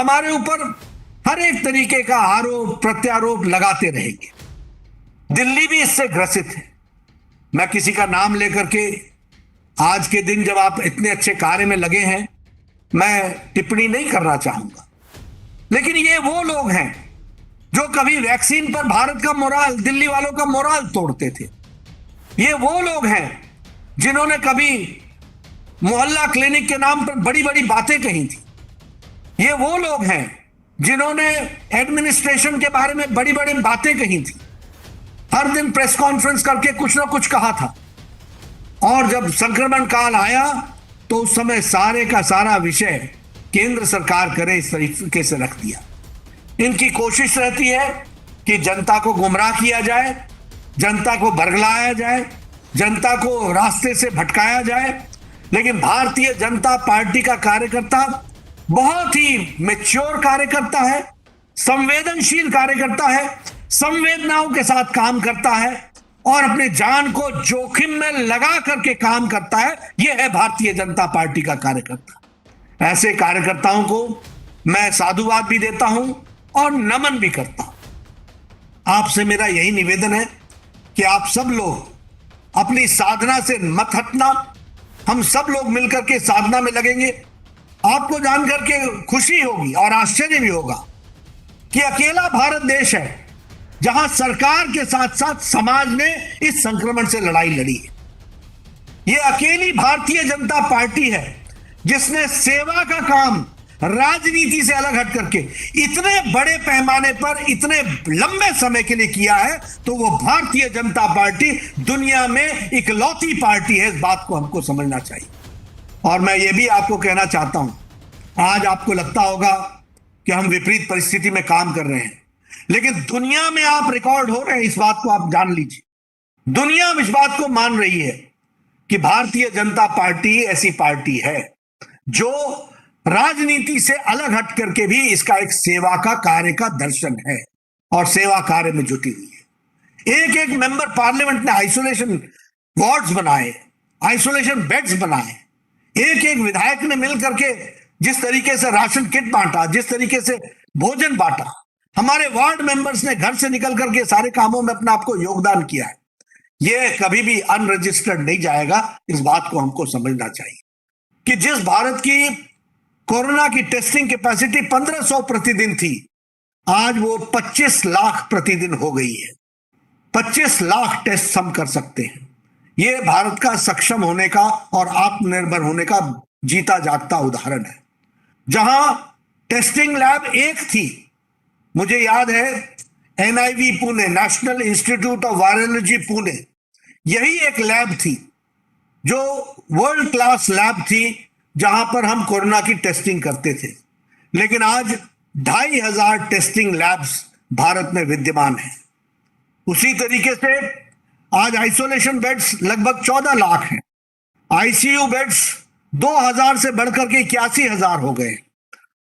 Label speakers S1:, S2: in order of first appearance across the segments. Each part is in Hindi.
S1: हमारे ऊपर हर एक तरीके का आरोप प्रत्यारोप लगाते रहेंगे। दिल्ली भी इससे ग्रसित है। मैं किसी का नाम लेकर के आज के दिन जब आप इतने अच्छे कार्य में लगे हैं, मैं टिप्पणी नहीं करना चाहूंगा, लेकिन ये वो लोग हैं जो कभी वैक्सीन पर भारत का मोराल, दिल्ली वालों का मोराल तोड़ते थे। ये वो लोग हैं जिन्होंने कभी मोहल्ला क्लिनिक के नाम पर बड़ी बड़ी बातें कही थी। ये वो लोग हैं जिन्होंने एडमिनिस्ट्रेशन के बारे में बड़ी बड़ी बातें कही थी, हर दिन प्रेस कॉन्फ्रेंस करके कुछ ना कुछ कहा था। और जब संक्रमण काल आया तो उस समय सारे का सारा विषय केंद्र सरकार करे इस तरीके से रख दिया। इनकी कोशिश रहती है कि जनता को गुमराह किया जाए, जनता को बरगलाया जाए, जनता को रास्ते से भटकाया जाए। लेकिन भारतीय जनता पार्टी का कार्यकर्ता बहुत ही मैच्योर कार्यकर्ता है, संवेदनशील कार्यकर्ता है, संवेदनाओं के साथ काम करता है और अपने जान को जोखिम में लगा करके काम करता है। यह है भारतीय जनता पार्टी का कार्यकर्ता। ऐसे कार्यकर्ताओं को मैं साधुवाद भी देता हूं और नमन भी करता हूं। आपसे मेरा यही निवेदन है कि आप सब लोग अपनी साधना से मत हटना। हम सब लोग मिलकर के साधना में लगेंगे। आपको जानकर के खुशी होगी और आश्चर्य भी होगा कि अकेला भारत देश है जहां सरकार के साथ साथ समाज ने इस संक्रमण से लड़ाई लड़ी है। यह अकेली भारतीय जनता पार्टी है जिसने सेवा का काम राजनीति से अलग हट करके इतने बड़े पैमाने पर इतने लंबे समय के लिए किया है। तो वो भारतीय जनता पार्टी दुनिया में इकलौती पार्टी है। इस बात को हमको समझना चाहिए। और मैं ये भी आपको कहना चाहता हूं, आज आपको लगता होगा कि हम विपरीत परिस्थिति में काम कर रहे हैं, लेकिन दुनिया में आप रिकॉर्ड हो रहे हैं। इस बात को आप जान लीजिए। दुनिया इस बात को मान रही है कि भारतीय जनता पार्टी ऐसी पार्टी है जो राजनीति से अलग हट करके भी इसका एक सेवा का कार्य का दर्शन है और सेवा कार्य में जुटी हुई है। एक एक मेंबर पार्लियामेंट ने आइसोलेशन वार्ड्स बनाए, आइसोलेशन बेड्स बनाए। एक एक विधायक ने मिल करके जिस तरीके से राशन किट बांटा, जिस तरीके से भोजन बांटा, हमारे वार्ड मेंबर्स ने घर से निकल करके सारे कामों में अपना आपको योगदान किया है। यह कभी भी अनरजिस्टर्ड नहीं जाएगा। इस बात को हमको समझना चाहिए कि जिस भारत की कोरोना की टेस्टिंग कैपेसिटी 1500 प्रतिदिन थी, आज वो 25 लाख प्रतिदिन हो गई है। 25 लाख टेस्ट हम कर सकते हैं। यह भारत का सक्षम होने का और आत्मनिर्भर होने का जीता जागता उदाहरण है। जहां टेस्टिंग लैब एक थी, मुझे याद है NIV Pune, national institute of virology Pune, यही एक लैब थी जो वर्ल्ड क्लास लैब थी जहां पर हम कोरोना की टेस्टिंग करते थे। लेकिन आज 2500 टेस्टिंग लैब्स भारत में विद्यमान है। उसी तरीके से आज आइसोलेशन बेड्स लगभग 14 लाख हैं। आईसीयू बेड्स 2000 से बढ़कर के 81,000 हो गए।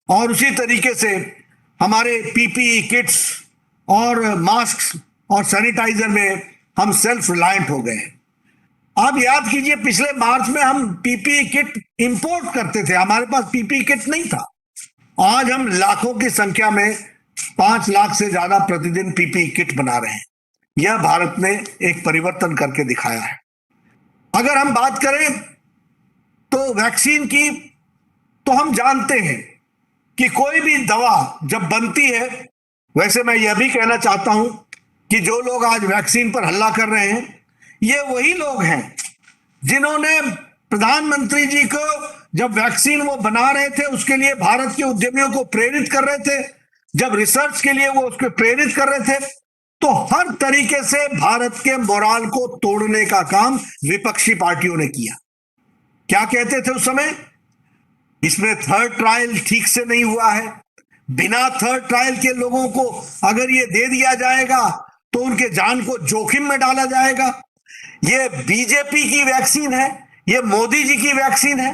S1: और उसी तरीके से हमारे पीपीई किट्स और मास्क और सैनिटाइजर में हम सेल्फ रिलायंट हो गए। आप याद कीजिए, पिछले मार्च में हम पीपीई किट इंपोर्ट करते थे, हमारे पास पीपीई किट नहीं था। आज हम लाखों की संख्या में 5 लाख से ज्यादा प्रतिदिन पीपीई किट बना रहे हैं। यह भारत ने एक परिवर्तन करके दिखाया है। अगर हम बात करें तो वैक्सीन की, तो हम जानते हैं कि कोई भी दवा जब बनती है, वैसे मैं यह भी कहना चाहता हूं कि जो लोग आज वैक्सीन पर हल्ला कर रहे हैं, ये वही लोग हैं जिन्होंने प्रधानमंत्री जी को जब वैक्सीन वो बना रहे थे उसके लिए भारत के उद्यमियों को प्रेरित कर रहे थे, जब रिसर्च के लिए वो उसको प्रेरित कर रहे थे, तो हर तरीके से भारत के मोराल को तोड़ने का काम विपक्षी पार्टियों ने किया। क्या कहते थे उस समय? इसमें थर्ड ट्रायल ठीक से नहीं हुआ है, बिना थर्ड ट्रायल के लोगों को अगर ये दे दिया जाएगा तो उनके जान को जोखिम में डाला जाएगा। ये बीजेपी की वैक्सीन है, ये मोदी जी की वैक्सीन है।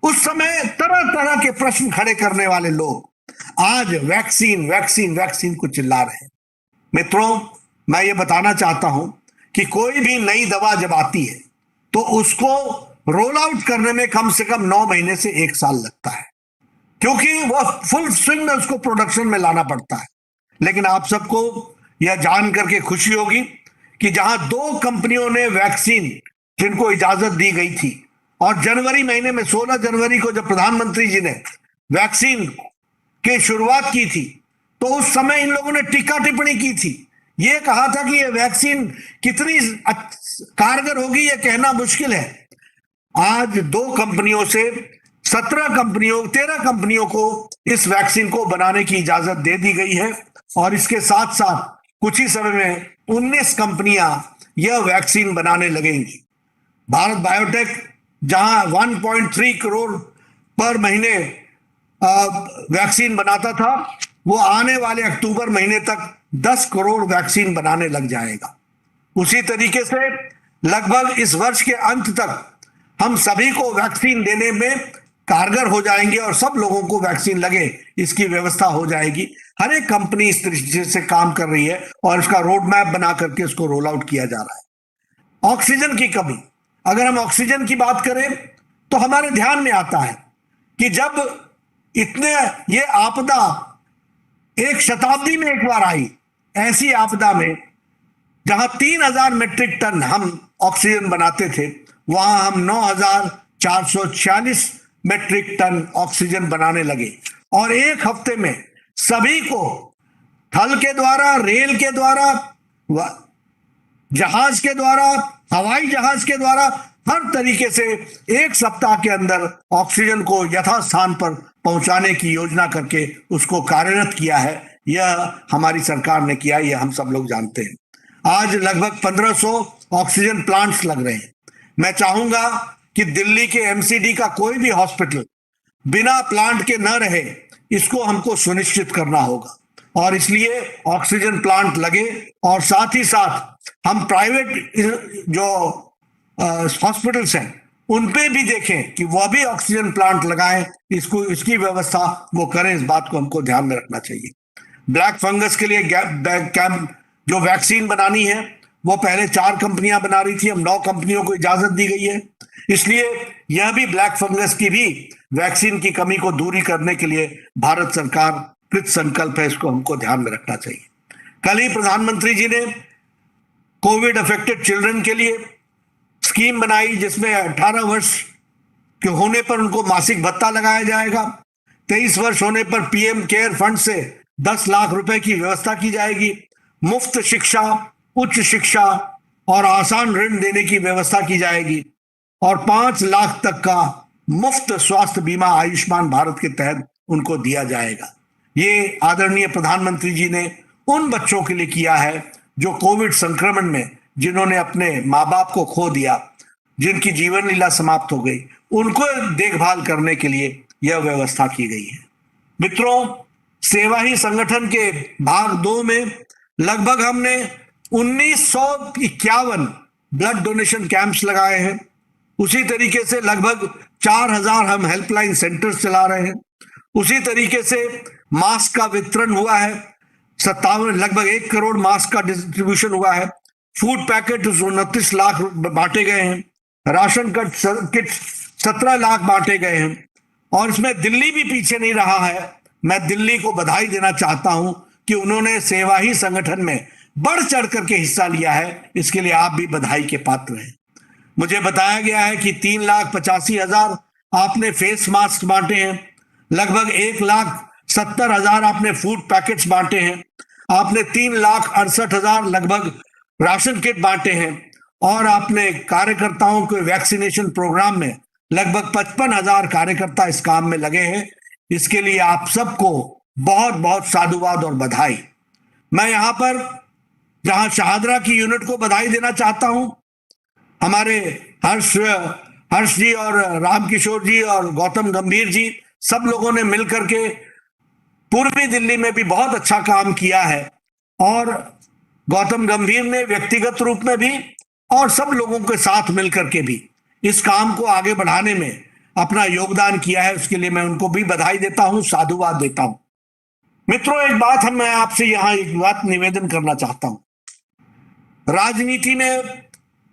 S1: उस समय तरह तरह के प्रश्न खड़े करने वाले लोग आज वैक्सीन वैक्सीन वैक्सीन को चिल्ला रहे हैं। मित्रों, मैं ये बताना चाहता हूं कि कोई भी नई दवा जब आती है तो उसको रोल आउट करने में कम से कम 9 महीने से 1 साल लगता है। क्योंकि वो फुल स्विंग में उसको प्रोडक्शन में लाना पड़ता है। लेकिन आप सबको यह जान करके खुशी होगी कि जहां दो कंपनियों ने वैक्सीन जिनको इजाजत दी गई थी, और जनवरी महीने में 16 जनवरी को जब प्रधानमंत्री जी ने वैक्सीन की शुरुआत की थी, तो उस समय इन लोगों ने टीका टिप्पणी की थी। ये कहा था कि ये वैक्सीन कितनी कारगर होगी ये कहना मुश्किल है। आज दो कंपनियों से 13 कंपनियों को इस वैक्सीन को बनाने की इजाजत दे दी गई है, और इसके साथ साथ कुछ ही समय में 19 कंपनियां यह वैक्सीन बनाने लगेंगी। भारत बायोटेक जहां 1.3 करोड़ पर महीने वैक्सीन बनाता था, वो आने वाले अक्टूबर महीने तक 10 करोड़ वैक्सीन बनाने लग जाएगा। उसी तरीके से लगभग इस वर्ष के अंत तक हम सभी को वैक्सीन देने में कारगर हो जाएंगे और सब लोगों को वैक्सीन लगे इसकी व्यवस्था हो जाएगी। हर एक कंपनी इस तरीके से काम कर रही है और इसका रोड मैप बना करके इसको रोल आउट किया जा रहा है। ऑक्सीजन की कमी, अगर हम ऑक्सीजन की बात करें तो हमारे ध्यान में आता है कि जब इतने ये आपदा एक शताब्दी में एक बार आई, ऐसी आपदा में जहां 3000 मेट्रिक टन हम ऑक्सीजन बनाते थे, वहां हम 9446 मेट्रिक टन ऑक्सीजन बनाने लगे। और एक हफ्ते में सभी को थल के द्वारा, रेल के द्वारा, जहाज के द्वारा, हवाई जहाज के द्वारा, हर तरीके से एक सप्ताह के अंदर ऑक्सीजन को यथास्थान पर पहुंचाने की योजना करके उसको कार्यरत किया है। यह हमारी सरकार ने किया, यह हम सब लोग जानते हैं। आज लगभग 1500 ऑक्सीजन प्लांट्स लग रहे हैं। मैं चाहूंगा कि दिल्ली के एमसीडी का कोई भी हॉस्पिटल बिना प्लांट के न रहे, इसको हमको सुनिश्चित करना होगा, और इसलिए ऑक्सीजन प्लांट लगे। और साथ ही साथ हम प्राइवेट जो हॉस्पिटल्स हैं उन पे भी देखें कि वह भी ऑक्सीजन प्लांट लगाएं, इसकी व्यवस्था वो करें। इस बात को हमको ध्यान में रखना चाहिए। ब्लैक फंगस के लिए जो वैक्सीन बनानी है वो पहले 4 कंपनियां बना रही थी, अब 9 कंपनियों को इजाजत दी गई है। इसलिए यह भी ब्लैक फंगस की भी वैक्सीन की कमी को दूरी करने के लिए भारत सरकार कृत संकल्प है, इसको हमको ध्यान में रखना चाहिए। कल ही प्रधानमंत्री जी ने कोविड अफेक्टेड चिल्ड्रन के लिए स्कीम बनाई, जिसमें 18 वर्ष के होने पर उनको मासिक भत्ता लगाया जाएगा। 23 वर्ष होने पर पीएम केयर फंड से 10 लाख रुपए की व्यवस्था की जाएगी। मुफ्त शिक्षा, उच्च शिक्षा और आसान ऋण देने की व्यवस्था की जाएगी, और 5 लाख तक का मुफ्त स्वास्थ्य बीमा आयुष्मान भारत के तहत उनको दिया जाएगा। ये आदरणीय प्रधानमंत्री जी ने उन बच्चों के लिए किया है जो कोविड संक्रमण में, जिन्होंने अपने माँ बाप को खो दिया, जिनकी जीवन लीला समाप्त हो गई, उनको देखभाल करने के लिए यह व्यवस्था की गई है। मित्रों, सेवा ही संगठन के भाग 2 में लगभग हमने 1951 ब्लड डोनेशन कैंप्स लगाए हैं। उसी तरीके से लगभग 4000 हम हेल्पलाइन सेंटर्स चला रहे हैं। उसी तरीके से मास्क का वितरण हुआ है, 57 लगभग 1 करोड़ मास्क का डिस्ट्रीब्यूशन हुआ है। फूड पैकेट 29 लाख बांटे गए हैं। राशन किट 17 लाख बांटे गए हैं। और इसमें दिल्ली भी पीछे नहीं रहा है। मैं दिल्ली को बधाई देना चाहता हूं कि उन्होंने सेवा ही संगठन में बढ़ चढ़ करके हिस्सा लिया है। इसके लिए आप भी बधाई के पात्र हैं। मुझे बताया गया है कि 3,85,000 आपने फेस मास्क बांटे हैं, लगभग 1,70,000 आपने फूड पैकेट्स बांटे हैं, आपने 3,68,000 लगभग राशन किट बांटे हैं, और आपने कार्यकर्ताओं के वैक्सीनेशन प्रोग्राम में लगभग 55,000 कार्यकर्ता इस काम में लगे हैं। इसके लिए आप सबको बहुत बहुत साधुवाद और बधाई। मैं यहां पर जहां शहादरा की यूनिट को बधाई देना चाहता हूं, हमारे हर्ष जी और रामकिशोर जी और गौतम गंभीर जी, सब लोगों ने मिलकर के पूर्वी दिल्ली में भी बहुत अच्छा काम किया है। और गौतम गंभीर ने व्यक्तिगत रूप में भी और सब लोगों के साथ मिलकर के भी इस काम को आगे बढ़ाने में अपना योगदान किया है। उसके लिए मैं उनको भी बधाई देता हूं, साधुवाद देता हूं। मित्रों, एक बात मैं आपसे यहां एक बात निवेदन करना चाहता हूं। राजनीति में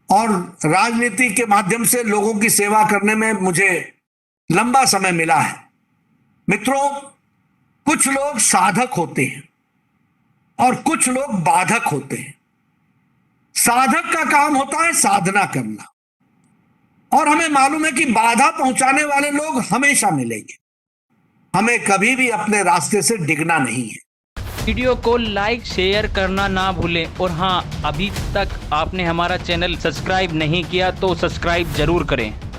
S1: और राजनीति के माध्यम से लोगों की सेवा करने में मुझे लंबा समय मिला है। मित्रों, कुछ लोग साधक होते हैं और कुछ लोग बाधक होते हैं। साधक का काम होता है साधना करना, और हमें मालूम है कि बाधा पहुंचाने वाले लोग हमेशा मिलेंगे। हमें कभी भी अपने रास्ते से डिगना नहीं है।
S2: वीडियो को लाइक शेयर करना ना भूलें, और हाँ, अभी तक आपने हमारा चैनल सब्सक्राइब नहीं किया तो सब्सक्राइब जरूर करें।